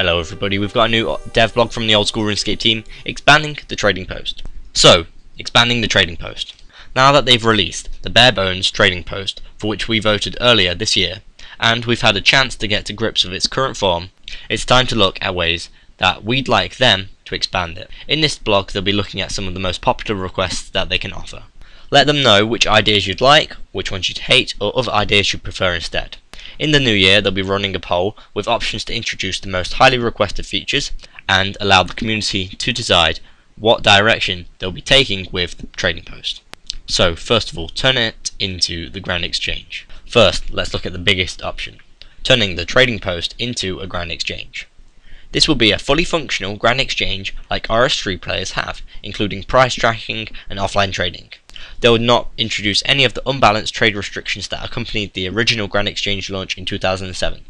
Hello everybody, we've got a new DevBlog from the old school RuneScape team, expanding the trading post. So, expanding the trading post. Now that they've released the bare bones trading post, for which we voted earlier this year, and we've had a chance to get to grips with its current form, it's time to look at ways that we'd like them to expand it. In this blog they'll be looking at some of the most popular requests that they can offer. Let them know which ideas you'd like, which ones you'd hate, or other ideas you'd prefer instead. In the new year they'll be running a poll with options to introduce the most highly requested features and allow the community to decide what direction they'll be taking with the trading post. So first of all, turn it into the Grand Exchange. First, let's look at the biggest option, turning the trading post into a Grand Exchange. This will be a fully functional Grand Exchange like RS3 players have, including price tracking and offline trading. They will not introduce any of the unbalanced trade restrictions that accompanied the original Grand Exchange launch in 2007.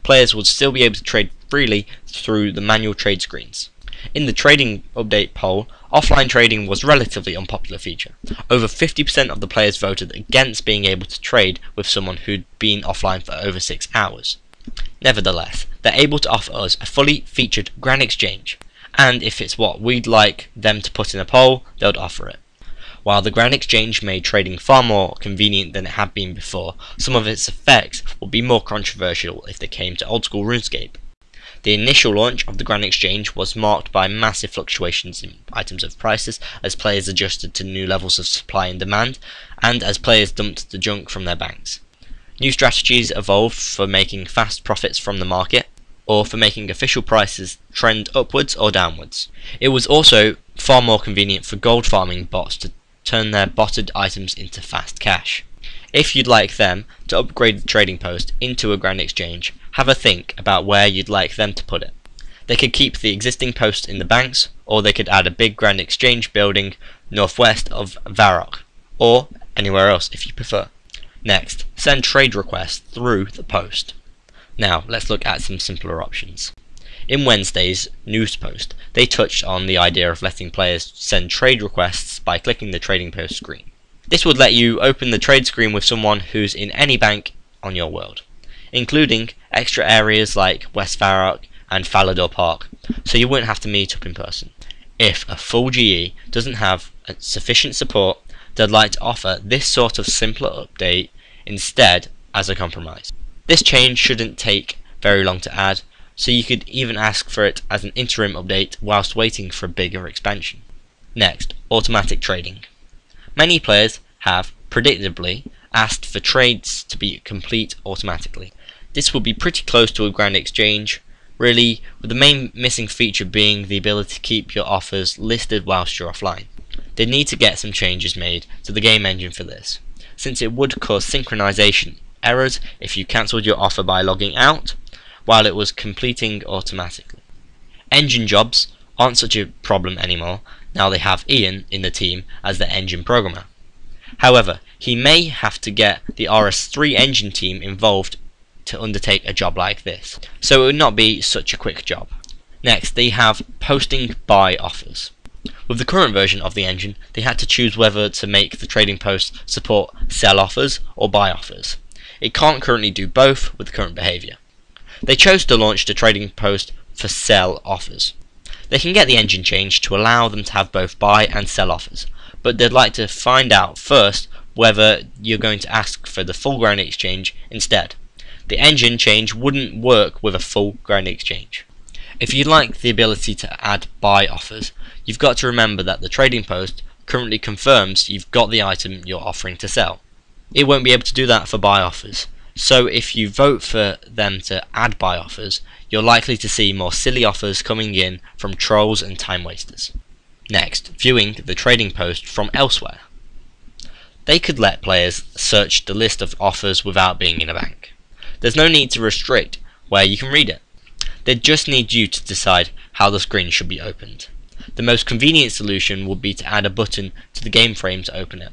Players would still be able to trade freely through the manual trade screens. In the trading update poll, offline trading was a relatively unpopular feature. Over 50% of the players voted against being able to trade with someone who'd been offline for over 6 hours. Nevertheless, they're able to offer us a fully featured Grand Exchange, and if it's what we'd like them to put in a poll, they'll offer it. While the Grand Exchange made trading far more convenient than it had been before, some of its effects would be more controversial if they came to old school RuneScape. The initial launch of the Grand Exchange was marked by massive fluctuations in items of prices as players adjusted to new levels of supply and demand, and as players dumped the junk from their banks. New strategies evolved for making fast profits from the market, or for making official prices trend upwards or downwards. It was also far more convenient for gold farming bots to turn their botted items into fast cash. If you'd like them to upgrade the trading post into a Grand Exchange, have a think about where you'd like them to put it. They could keep the existing post in the banks, or they could add a big Grand Exchange building northwest of Varrock, or anywhere else if you prefer. Next, send trade requests through the post. Now, let's look at some simpler options. In Wednesday's news post, they touched on the idea of letting players send trade requests by clicking the trading post screen. This would let you open the trade screen with someone who's in any bank on your world, including extra areas like West Varrock and Falador Park, so you wouldn't have to meet up in person. If a full GE doesn't have sufficient support, they'd like to offer this sort of simpler update instead as a compromise. This change shouldn't take very long to add, so you could even ask for it as an interim update whilst waiting for a bigger expansion. Next, automatic trading. Many players have, predictably, asked for trades to be complete automatically. This will be pretty close to a Grand Exchange, really, with the main missing feature being the ability to keep your offers listed whilst you're offline. They need to get some changes made to the game engine for this, since it would cause synchronization errors if you cancelled your offer by logging out, while it was completing automatically. Engine jobs aren't such a problem anymore, now they have Ian in the team as the engine programmer. However, he may have to get the RS3 engine team involved to undertake a job like this, so it would not be such a quick job. Next, they have posting buy offers. With the current version of the engine, they had to choose whether to make the trading post support sell offers or buy offers. It can't currently do both with the current behaviour. They chose to launch the trading post for sell offers. They can get the engine changed to allow them to have both buy and sell offers, but they'd like to find out first whether you're going to ask for the full Grand Exchange instead. The engine change wouldn't work with a full Grand Exchange. If you'd like the ability to add buy offers, you've got to remember that the trading post currently confirms you've got the item you're offering to sell. It won't be able to do that for buy offers. So if you vote for them to add buy offers, you're likely to see more silly offers coming in from trolls and time wasters. Next, viewing the trading post from elsewhere. They could let players search the list of offers without being in a bank. There's no need to restrict where you can read it. They just need you to decide how the screen should be opened. The most convenient solution would be to add a button to the game frame to open it.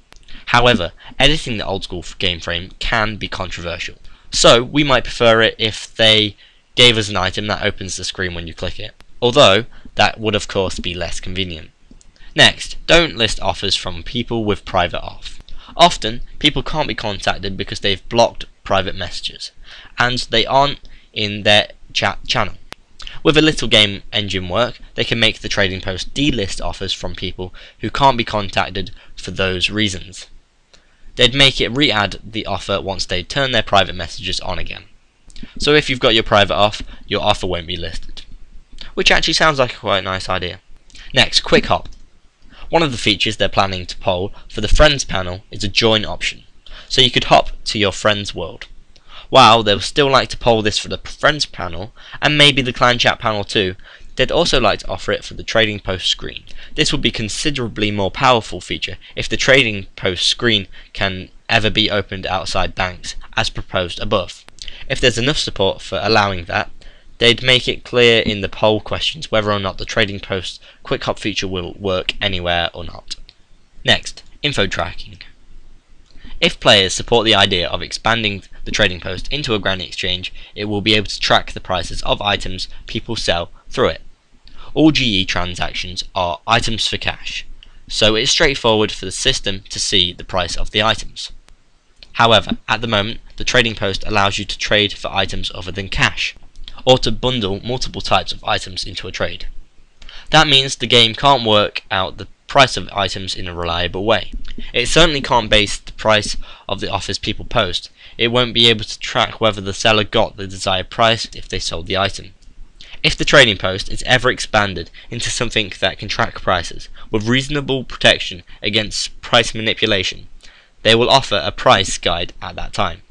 However, editing the old school game frame can be controversial, so we might prefer it if they gave us an item that opens the screen when you click it, although that would of course be less convenient. Next, don't list offers from people with private off. Often, people can't be contacted because they've blocked private messages, and they aren't in their chat channel. With a little game engine work, they can make the trading post delist offers from people who can't be contacted for those reasons. They'd make it re-add the offer once they turn their private messages on again. So if you've got your private off, your offer won't be listed. Which actually sounds like a quite nice idea. Next, Quick Hop. One of the features they're planning to poll for the Friends panel is a join option, so you could hop to your friend's world. While they'll still like to poll this for the Friends panel, and maybe the Clan Chat panel too, they'd also like to offer it for the Trading Post screen. This would be a considerably more powerful feature if the Trading Post screen can ever be opened outside banks, as proposed above. If there's enough support for allowing that, they'd make it clear in the poll questions whether or not the Trading Post Quick Hop feature will work anywhere or not. Next, info tracking. If players support the idea of expanding the Trading Post into a granny exchange, it will be able to track the prices of items people sell through it. All GE transactions are items for cash, so it's straightforward for the system to see the price of the items. However, at the moment, the Trading Post allows you to trade for items other than cash, or to bundle multiple types of items into a trade. That means the game can't work out the price of items in a reliable way. It certainly can't base the price of the offers people post. It won't be able to track whether the seller got the desired price if they sold the item. If the Trading Post is ever expanded into something that can track prices with reasonable protection against price manipulation, they will offer a price guide at that time.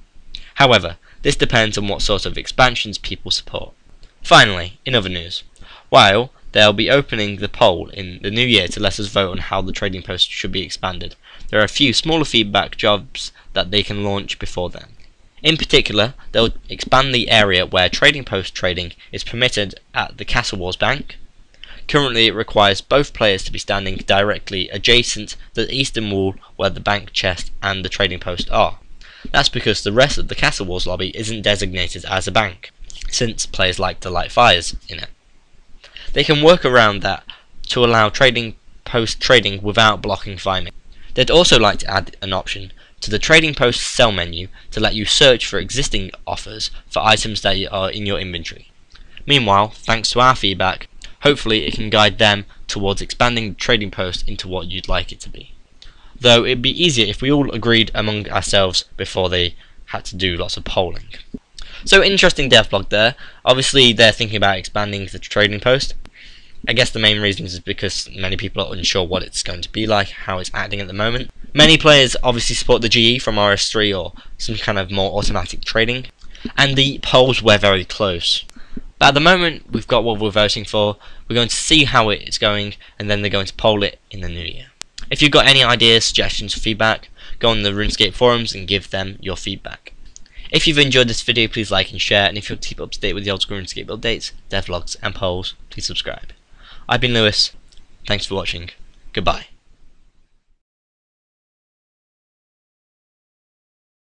However, this depends on what sort of expansions people support. Finally, in other news, while they'll be opening the poll in the new year to let us vote on how the Trading Post should be expanded, there are a few smaller feedback jobs that they can launch before then. In particular, they'll expand the area where Trading Post trading is permitted at the Castle Wars Bank. Currently it requires both players to be standing directly adjacent the eastern wall where the bank chest and the Trading Post are. That's because the rest of the Castle Wars lobby isn't designated as a bank, since players like to light fires in it. They can work around that to allow Trading Post trading without blocking farming. They'd also like to add an option to the Trading Post sell menu to let you search for existing offers for items that are in your inventory. Meanwhile, thanks to our feedback, hopefully it can guide them towards expanding the Trading Post into what you'd like it to be. Though it'd be easier if we all agreed among ourselves before they had to do lots of polling. So interesting DevBlog there. Obviously they're thinking about expanding the Trading Post. I guess the main reason is because many people are unsure what it's going to be like, how it's acting at the moment. Many players obviously support the GE from RS3 or some kind of more automatic trading, and the polls were very close. But at the moment we've got what we're voting for. We're going to see how it's going, and then they're going to poll it in the new year. If you've got any ideas, suggestions, or feedback, go on the RuneScape forums and give them your feedback. If you've enjoyed this video, please like and share, and if you want to keep up to date with the old school RuneScape updates, devlogs and polls, please subscribe. I've been Lewis, thanks for watching, goodbye.